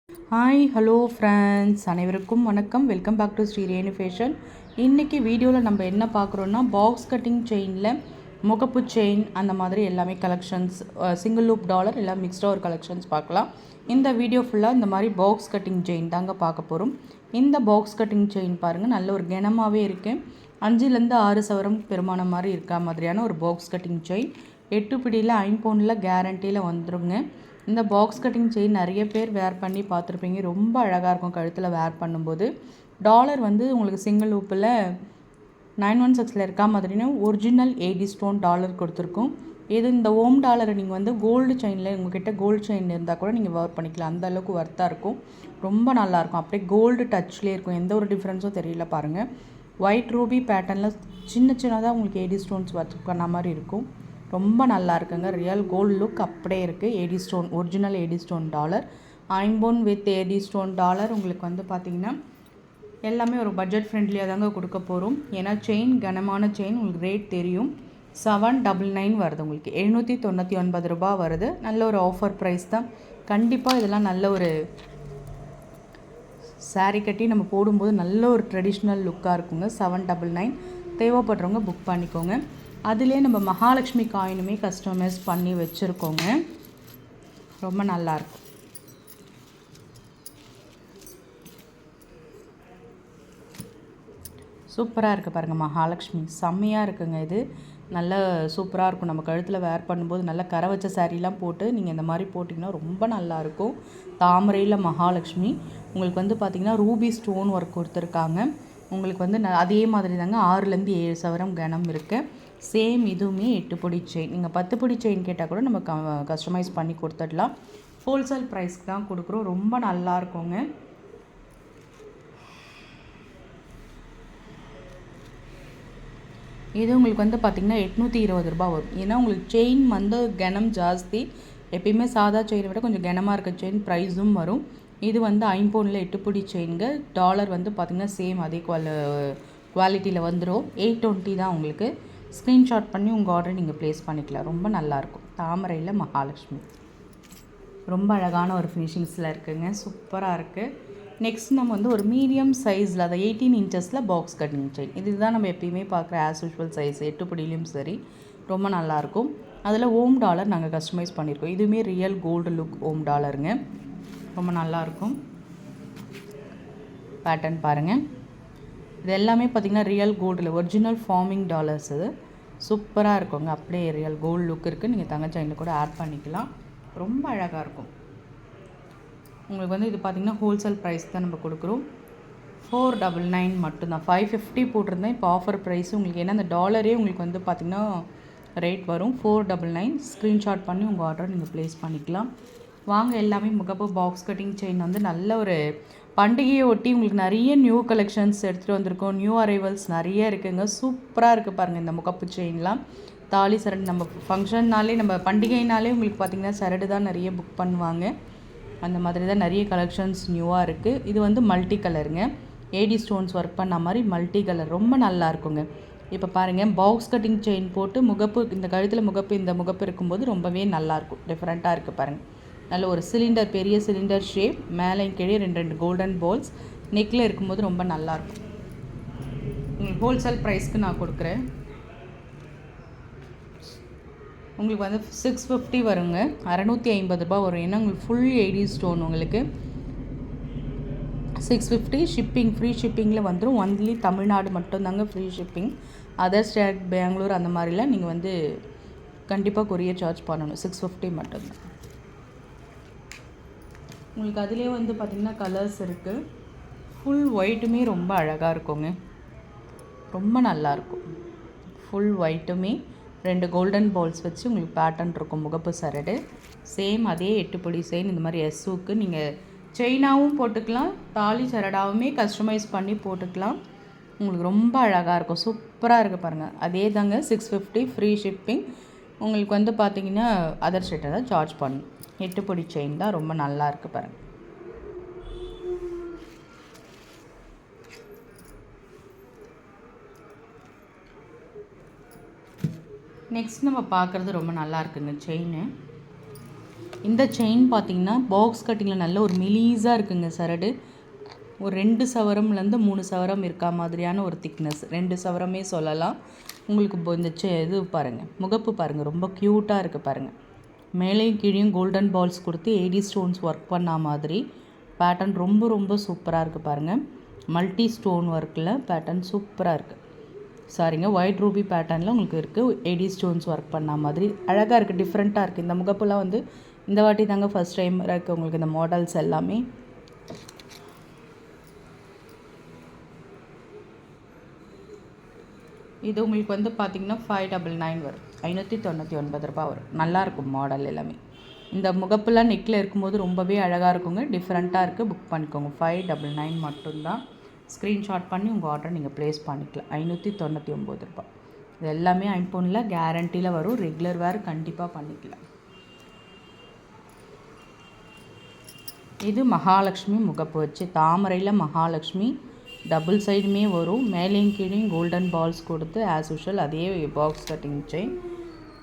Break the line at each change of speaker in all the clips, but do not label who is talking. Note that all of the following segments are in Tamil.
ஹாய் ஹலோ ஃப்ரெண்ட்ஸ், அனைவருக்கும் வணக்கம். Welcome back to Sri Renu fashion. இன்றைக்கி வீடியோவில் நம்ம என்ன பார்க்குறோன்னா, பாக்ஸ் கட்டிங் செயினில் முகப்பு செயின் அந்த மாதிரி எல்லாமே கலெக்ஷன்ஸ், சிங்கிள் லூப் டாலர் எல்லாம் மிக்ஸ்டாக ஒரு கலெக்ஷன்ஸ் பார்க்கலாம். இந்த வீடியோ ஃபுல்லாக இந்த மாதிரி பாக்ஸ் கட்டிங் செயின் தாங்க பார்க்க போகிறோம். இந்த பாக்ஸ் கட்டிங் செயின் பாருங்கள், நல்ல ஒரு கனமாகவே இருக்குது. 5லேருந்து 6 சவரம் பெருமான மாதிரி இருக்கா மாதிரியான ஒரு பாக்ஸ் கட்டிங் செயின். 8 பிடியில் 5 பவுண்டில் கேரண்டியில் வந்துடுங்க. இந்த பாக்ஸ் கட்டிங் செயின் நிறைய பேர் வேர் பண்ணி பார்த்துருப்பீங்க. ரொம்ப அழகாக இருக்கும் கழுத்தில் வேர் பண்ணும்போது. டாலர் வந்து உங்களுக்கு சிங்கிள் லூப்பில் 916 இருக்கா மாதிரின்னு ஒரிஜினல் ஏடி ஸ்டோன் டாலர் கொடுத்துருக்கோம். இந்த ஓம் டாலரை நீங்கள் வந்து கோல்டு செயினில் உங்கள்கிட்ட கோல்டு செயின் இருந்தால் கூட நீங்கள் வேர் பண்ணிக்கலாம். அந்த அளவுக்கு ஒர்த்தாக இருக்கும், ரொம்ப நல்லாயிருக்கும். அப்படியே கோல்டு டச்லேயே இருக்கும், எந்த ஒரு டிஃப்ரென்ஸும் தெரியல பாருங்கள். ஒயிட் ரூபி பேட்டர்னில் சின்னதாக உங்களுக்கு ஏடி ஸ்டோன்ஸ் ஒர்க் பண்ண மாதிரி இருக்கும். ரொம்ப நல்லா இருக்குங்க. ரியல் கோல்டு லுக் அப்படியே இருக்குது. AD stone, original AD stone dollar, ஐம்போன் வித் ஏடி ஸ்டோன் டாலர். உங்களுக்கு வந்து பார்த்திங்கன்னா எல்லாமே ஒரு பட்ஜெட் ஃப்ரெண்ட்லியாக தாங்க கொடுக்க போகிறோம். ஏன்னா செயின் கனமான செயின், உங்களுக்கு ரேட் தெரியும். 799 வருது, உங்களுக்கு 799 ரூபா வருது. நல்ல ஒரு ஆஃபர் ப்ரைஸ் தான். கண்டிப்பாக இதெல்லாம் நல்ல ஒரு சாரீ கட்டி நம்ம போடும்போது நல்ல ஒரு ட்ரெடிஷ்னல் லுக்காக இருக்குங்க. 799 தேவைப்படுறவங்க புக் பண்ணிக்கோங்க. அதிலே நம்ம மகாலட்சுமி காயினுமே கஸ்டமைஸ் பண்ணி வச்சுருக்கோங்க. ரொம்ப நல்லாயிருக்கும். சூப்பராக இருக்குது பாருங்கள், மகாலட்சுமி செம்மையாக இருக்குங்க. இது நல்ல சூப்பராக இருக்கும். நம்ம கழுத்தில் வேர் பண்ணும்போது நல்ல கரை வச்ச சாரீலாம் போட்டு நீங்கள் இந்த மாதிரி போட்டிங்கன்னா ரொம்ப நல்லாயிருக்கும். தாமரையில் மகாலட்சுமி உங்களுக்கு வந்து பார்த்திங்கன்னா ரூபி ஸ்டோன் ஒர்க் கொடுத்துருக்காங்க. உங்களுக்கு வந்து அதே மாதிரி தாங்க 6லேருந்து 7 சவரம் கனம் இருக்குது. சேம் இதுவுமே 8 பொடி செயின். நீங்கள் 10 பொடி செயின் கேட்டால் கூட நம்ம கஸ்டமைஸ் பண்ணி கொடுத்துடலாம். ஹோல்சேல் ப்ரைஸ்க்கு தான் கொடுக்குறோம். ரொம்ப நல்லா இருக்குங்க. இது உங்களுக்கு வந்து பார்த்திங்கன்னா 820 ரூபா வரும். ஏன்னா உங்களுக்கு செயின் வந்து கனம் ஜாஸ்தி. எப்பயுமே சாதா செயினை விட கொஞ்சம் கனமாக இருக்க செயின் ப்ரைஸும் வரும். இது வந்து 5 பவுண்டில் 8 பொடி செயின்ங்க. டாலர் வந்து பார்த்திங்கன்னா சேம் அதே குவாலிட்டியில் வந்துடும். 820 தான். உங்களுக்கு ஸ்க்ரீன்ஷாட் பண்ணி உங்கள் ஆர்டரை நீங்கள் ப்ளேஸ் பண்ணிக்கலாம். ரொம்ப நல்லாயிருக்கும். தாமரையில் மகாலட்சுமி ரொம்ப அழகான ஒரு ஃபினிஷிங்ஸில் இருக்குதுங்க. சூப்பராக இருக்குது. நெக்ஸ்ட் நம்ம வந்து ஒரு மீடியம் சைஸில், அதை 18 இன்ச்சஸில் பாக்ஸ் கட்டிங் செயின். இதுதான் நம்ம எப்பயுமே பார்க்குற ஆஸ் யூஷுவல் சைஸ். 8 பிடிலையும் சரி, ரொம்ப நல்லாயிருக்கும். அதில் ஓம் டாலர் நாங்கள் கஸ்டமைஸ் பண்ணியிருக்கோம். இதுவுமே ரியல் கோல்டு லுக் ஓம் டாலருங்க. ரொம்ப நல்லாயிருக்கும். பேட்டர்ன் பாருங்கள். இது எல்லாமே பார்த்திங்கன்னா ரியல் கோல்டில் ஒரிஜினல் ஃபார்மிங் டாலர்ஸ். இது சூப்பராக இருக்குங்க. அப்படியே ரியல் கோல்டு லுக் இருக்குது. நீங்கள் தங்க செயினில் கூட ஆட் பண்ணிக்கலாம். ரொம்ப அழகாக இருக்கும். உங்களுக்கு வந்து இது பார்த்திங்கன்னா ஹோல்சேல் ப்ரைஸ் தான் நம்ம கொடுக்குறோம். 499 மட்டும்தான். 550 போட்டிருந்தேன். இப்போ ஆஃபர் ப்ரைஸ் உங்களுக்கு, ஏன்னா அந்த டாலரே உங்களுக்கு வந்து பார்த்திங்கன்னா ரேட் வரும். 499. ஸ்க்ரீன்ஷாட் பண்ணி உங்கள் ஆர்டரை நீங்கள் ப்ளேஸ் பண்ணிக்கலாம். வாங்க, எல்லாமே முகப்பு பாக்ஸ் கட்டிங் செயின் வந்து நல்ல ஒரு பண்டிகையை ஒட்டி உங்களுக்கு நிறைய நியூ கலெக்ஷன்ஸ் எடுத்துகிட்டு வந்திருக்கோம். நியூ அரைவல்ஸ் நிறைய இருக்குதுங்க. சூப்பராக இருக்குது பாருங்கள். இந்த முகப்பு செயின்லாம் தாலி சரடு, நம்ம ஃபங்க்ஷன்னாலே, நம்ம பண்டிகைனாலே உங்களுக்கு பார்த்திங்கன்னா சரடு தான் நிறைய புக் பண்ணுவாங்க. அந்த மாதிரி தான் நிறைய கலெக்ஷன்ஸ் நியூவாக இருக்குது. இது வந்து மல்டி கலருங்க. ஏடி ஸ்டோன்ஸ் ஒர்க் பண்ண மாதிரி மல்டி கலர், ரொம்ப நல்லா இருக்குங்க. இப்போ பாருங்கள், பாக்ஸ் கட்டிங் செயின் போட்டு முகப்பு, இந்த கழுத்தில் முகப்பு, இந்த முகப்பு இருக்கும்போது ரொம்பவே நல்லாயிருக்கும். டிஃப்ரெண்ட்டாக இருக்குது பாருங்கள். நல்ல ஒரு சிலிண்டர், பெரிய சிலிண்டர் ஷேப், மேலே கீழே 2 கோல்டன் பால்ஸ் நெக்கில் இருக்கும்போது ரொம்ப நல்லாயிருக்கும். உங்களுக்கு ஹோல்சேல் ப்ரைஸ்க்கு நான் கொடுக்குறேன். உங்களுக்கு வந்து 650 வருங்க. 650 ரூபா வரும். ஏன்னா உங்களுக்கு ஃபுல் ஏடி ஸ்டோன். உங்களுக்கு 650. ஷிப்பிங் ஃப்ரீ ஷிப்பிங்கில் வந்துடும். ஒன்லி தமிழ்நாடு மட்டும்தாங்க free shipping. Other state, Bangalore அந்த மாதிரிலாம் நீங்கள் வந்து கண்டிப்பாக கொரியர் சார்ஜ் பண்ணணும். 650 மட்டும்தான். உங்களுக்கு அதிலே வந்து பார்த்திங்கன்னா கலர்ஸ் இருக்குது. ஃபுல் ஒயிட்டுமே ரொம்ப அழகாக இருக்குங்க. ரொம்ப நல்லாயிருக்கும். ஃபுல் ஒயிட்டுமே 2 கோல்டன் பால்ஸ் வச்சு உங்களுக்கு பேட்டர்ன் இருக்கும். முகப்பு சரடு சேம் அதே 8 பொடி செயின். இந்த மாதிரி எஸ்ஸுக்கு நீங்கள் செயினாகவும் போட்டுக்கலாம், தாலி சரடாகவுமே கஸ்டமைஸ் பண்ணி போட்டுக்கலாம். உங்களுக்கு ரொம்ப அழகாக இருக்கும். சூப்பராக இருக்குது பாருங்கள். அதே தாங்க 650 ஃப்ரீ ஷிப்பிங். உங்களுக்கு வந்து பார்த்திங்கன்னா அதர் ஸ்டேட்டை தான் சார்ஜ் பண்ணணும். 8 பொடி செயின் தான். ரொம்ப நல்லா இருக்குது பாருங்கள். நெக்ஸ்ட் நம்ம பார்க்குறது ரொம்ப நல்லா இருக்குங்க செயின். இந்த செயின் பார்த்திங்கன்னா பாக்ஸ் கட்டிங்கில் நல்ல ஒரு மெலீஸாக இருக்குங்க சரடு. ஒரு 2 சவரம்லேருந்து 3 சவரம் இருக்கா மாதிரியான ஒரு திக்னஸ், 2 சவரமே சொல்லலாம். உங்களுக்கு இந்த இது பாருங்கள், முகப்பு பாருங்கள், ரொம்ப க்யூட்டாக இருக்குது பாருங்கள். மேலேயும் கீழேயும் கோல்டன் பால்ஸ் கொடுத்து ஏடி ஸ்டோன்ஸ் ஒர்க் பண்ண மாதிரி பேட்டர்ன் ரொம்ப ரொம்ப சூப்பராக இருக்குது பாருங்கள். மல்டி ஸ்டோன் ஒர்க்கில் பேட்டர்ன் சூப்பராக இருக்குது. சாரிங்க, ஒயிட் ரூபி பேட்டர்னில் உங்களுக்கு இருக்குது. ஏடி ஸ்டோன்ஸ் ஒர்க் பண்ண மாதிரி அழகாக இருக்குது, டிஃப்ரெண்ட்டாக இருக்குது. இந்த முகப்புலாம் வந்து இந்த வாட்டி தாங்க ஃபஸ்ட் டைம் இருக்குது உங்களுக்கு இந்த மாடல்ஸ் எல்லாமே. இது உங்களுக்கு வந்து பார்த்திங்கன்னா 599 வரும், 599 ரூபா வரும். நல்லாயிருக்கும் மாடல் எல்லாமே. இந்த முகப்புலாம் நெக்கில் இருக்கும்போது ரொம்பவே அழகாக இருக்குங்க, டிஃப்ரெண்ட்டாக இருக்குது. புக் பண்ணிக்கோங்க. 599 மட்டும்தான். ஸ்க்ரீன்ஷாட் பண்ணி உங்கள் ஆர்டரை நீங்கள் ப்ளேஸ் பண்ணிக்கலாம். 599 ரூபா. இது எல்லாமே ஐம்பொனில் கேரண்டியில் வரும். ரெகுலர் வேர் கண்டிப்பாக பண்ணிக்கலாம். இது மகாலட்சுமி முகப்பு வச்சு தாமரையில் மகாலட்சுமி டபுள் சைடுமே வரும். மேலேயும் கீழேயும் கோல்டன் பால்ஸ் கொடுத்து ஆஸ் யூஷுவல் அதே பாக்ஸ் கட்டிங் செயின்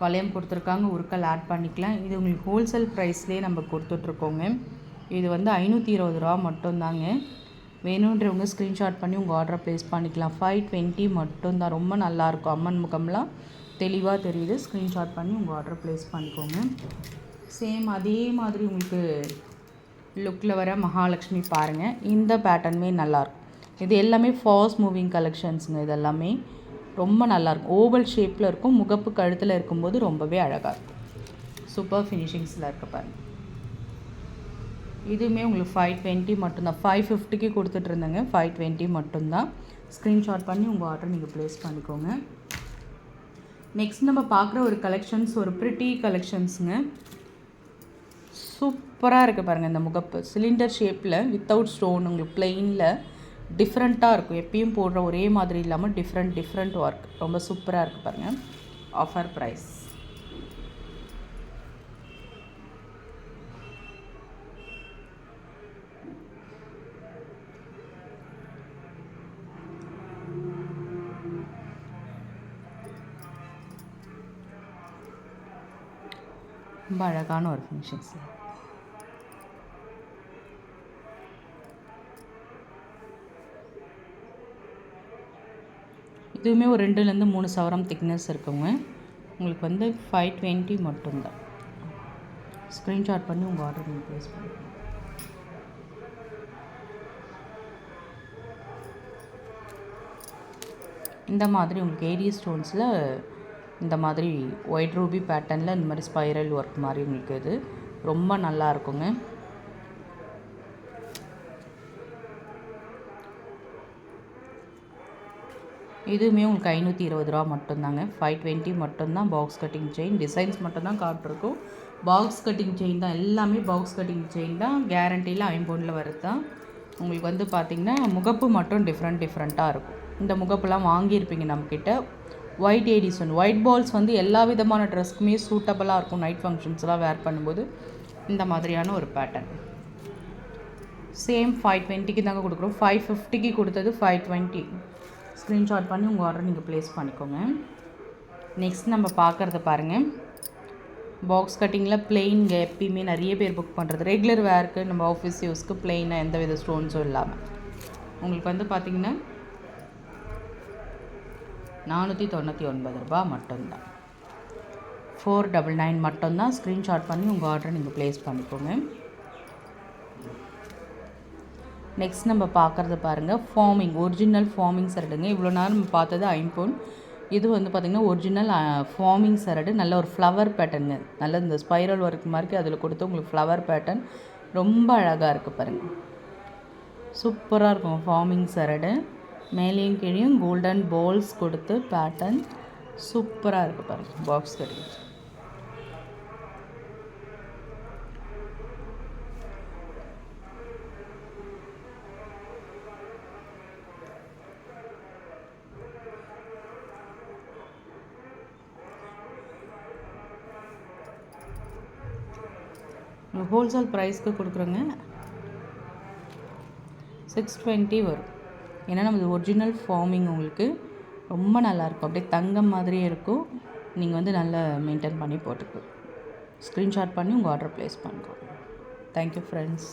வளையம் கொடுத்துருக்காங்க. உருக்கள் ஆட் பண்ணிக்கலாம். இது உங்களுக்கு ஹோல்சேல் ப்ரைஸ்லேயே நம்ம கொடுத்துட்ருக்கோங்க. இது வந்து 520 ரூபா மட்டும்தாங்க. வேணுன்றவங்க ஸ்க்ரீன்ஷாட் பண்ணி உங்கள் ஆர்டரை ப்ளேஸ் பண்ணிக்கலாம். 520 மட்டும்தான். ரொம்ப நல்லாயிருக்கும். அம்மன் முகம்லாம் தெளிவாக தெரியுது. ஸ்க்ரீன்ஷாட் பண்ணி உங்கள் ஆர்டரை ப்ளேஸ் பண்ணிக்கோங்க. சேம் அதே மாதிரி உங்களுக்கு லுக்கில் வர மகாலட்சுமி பாருங்கள். இந்த பேட்டர்னுமே நல்லாயிருக்கும். இது எல்லாமே ஃபாஸ்ட் மூவிங் கலெக்ஷன்ஸுங்க. இது எல்லாமே ரொம்ப நல்லாயிருக்கும். ஓவல் ஷேப்பில் இருக்கும். முகப்பு கழுத்தில் இருக்கும்போது ரொம்பவே அழகாக இருக்கும். சூப்பர் ஃபினிஷிங்ஸில் இருக்க பாருங்கள். இதுவுமே உங்களுக்கு 520 மட்டும்தான். 550க்கு கொடுத்துட்ருந்தேங்க. 520 மட்டும்தான். ஸ்க்ரீன்ஷாட் பண்ணி உங்கள் ஆர்டர் நீங்கள் ப்ளேஸ் பண்ணிக்கோங்க. நெக்ஸ்ட் நம்ம பார்க்குற ஒரு கலெக்ஷன்ஸ் ஒரு ப்ரிட்டி கலெக்ஷன்ஸுங்க. சூப்பராக இருக்குது பாருங்கள். இந்த முகப்பு சிலிண்டர் ஷேப்பில் வித்தவுட் ஸ்டோன் உங்களுக்கு பிளெயினில் டிஃப்ரெண்ட்டாக இருக்கும். எப்பயும் போடுற ஒரே மாதிரி இல்லாமல் டிஃப்ரெண்ட் ஒர்க் ரொம்ப சூப்பராக இருக்குது பாருங்கள். Offer price. ரொம்ப அழகான ஒரு ஃபினிஷிங்ஸ். இதுவுமே ஒரு 2லேருந்து 3 சவரம் திக்னஸ் இருக்குங்க. உங்களுக்கு வந்து 520 மட்டும்தான். ஸ்க்ரீன்ஷாட் பண்ணி உங்கள் ஆர்டர் நீங்கள் ப்ளேஸ் பண்ணிக்கலாம். இந்த மாதிரி உங்களுக்கு ஏடி ஸ்டோன்ஸில் இந்த மாதிரி ஒயிட் ரூபி பேட்டர்னில் இந்த மாதிரி ஸ்பைரல் ஒர்க் மாதிரி உங்களுக்கு இது ரொம்ப நல்லா இருக்குங்க. இதுவுமே உங்களுக்கு 520 ரூபா மட்டும்தாங்க. 520 மட்டும்தான். பாக்ஸ் கட்டிங் செயின் டிசைன்ஸ் மட்டும்தான் காட்டிருக்கும். பாக்ஸ் கட்டிங் செயின் தான், எல்லாமே பாக்ஸ் கட்டிங் செயின் தான். கேரண்டியில் ஐம்பொனில் வருது தான். உங்களுக்கு வந்து பார்த்திங்கன்னா முகப்பு மட்டும் டிஃப்ரெண்ட்டாக இருக்கும். இந்த முகப்புலாம் வாங்கியிருப்பீங்க நம்மக்கிட்ட. ஒயிட் ஏடிசன் ஒயிட் பால்ஸ் வந்து எல்லா விதமான ட்ரெஸ்க்குமே சூட்டபுளாக இருக்கும். நைட் ஃபங்க்ஷன்ஸ்லாம் வேர் பண்ணும்போது இந்த மாதிரியான ஒரு பேட்டர்ன். சேம் 520க்கு தாங்க கொடுக்குறோம். 550க்கு கொடுத்தது 520. ஸ்க்ரீன்ஷாட் பண்ணி உங்கள் ஆர்டர் நீங்கள் ப்ளேஸ் பண்ணிக்கோங்க. நெக்ஸ்ட் நம்ம பார்க்குறது பாருங்கள். பாக்ஸ் கட்டிங்கில் பிளெயின்ங்க எப்பயுமே நிறைய பேர் புக் பண்ணுறது. ரெகுலர் வேருக்கு நம்ம ஆஃபீஸ் யூஸ்க்கு பிளெயினாக எந்த வித ஸ்டோன்ஸும் இல்லாமல் உங்களுக்கு வந்து பார்த்திங்கன்னா 499 ரூபா மட்டும்தான். 499 மட்டும்தான். ஸ்க்ரீன்ஷாட் பண்ணி உங்கள் ஆர்டரை நீங்கள் ப்ளேஸ் பண்ணிக்கோங்க. நெக்ஸ்ட் நம்ம பார்க்குறது பாருங்கள். ஃபார்மிங் ஒரிஜினல் ஃபார்மிங் சரடுங்க. இவ்வளோ நேரம் நம்ம பார்த்தது ஐம்பொன். இது வந்து பார்த்திங்கன்னா ஒரிஜினல் ஃபார்மிங் சரடு. நல்ல ஒரு ஃப்ளவர் பேட்டர்னுங்க. நல்ல இந்த ஸ்பைரல் ஒர்க் மாதிரி அதில் கொடுத்து உங்களுக்கு ஃப்ளவர் பேட்டர்ன் ரொம்ப அழகாக இருக்குது பாருங்கள். சூப்பராக இருக்கும் ஃபார்மிங் சரடு. மேலேயும் கீழேயும் கோல்டன் பால்ஸ் கொடுத்து பேட்டர்ன் சூப்பராக இருக்குது பாருங்கள். பாக்ஸ் கட்டிங் ஹோல்சேல் ப்ரைஸ்க்கு கொடுக்குறோங்க. 620 வரும். ஏன்னா நம்மது ஒரிஜினல் ஃபார்மிங் உங்களுக்கு ரொம்ப நல்லாயிருக்கும். அப்படியே தங்கம் மாதிரியே இருக்கும். நீங்கள் வந்து நல்லா மெயின்டைன் பண்ணி போட்டுக்கலாம். ஸ்க்ரீன்ஷாட் பண்ணி உங்கள் ஆர்டர் ப்ளேஸ் பண்ணுறோம். Thank you friends.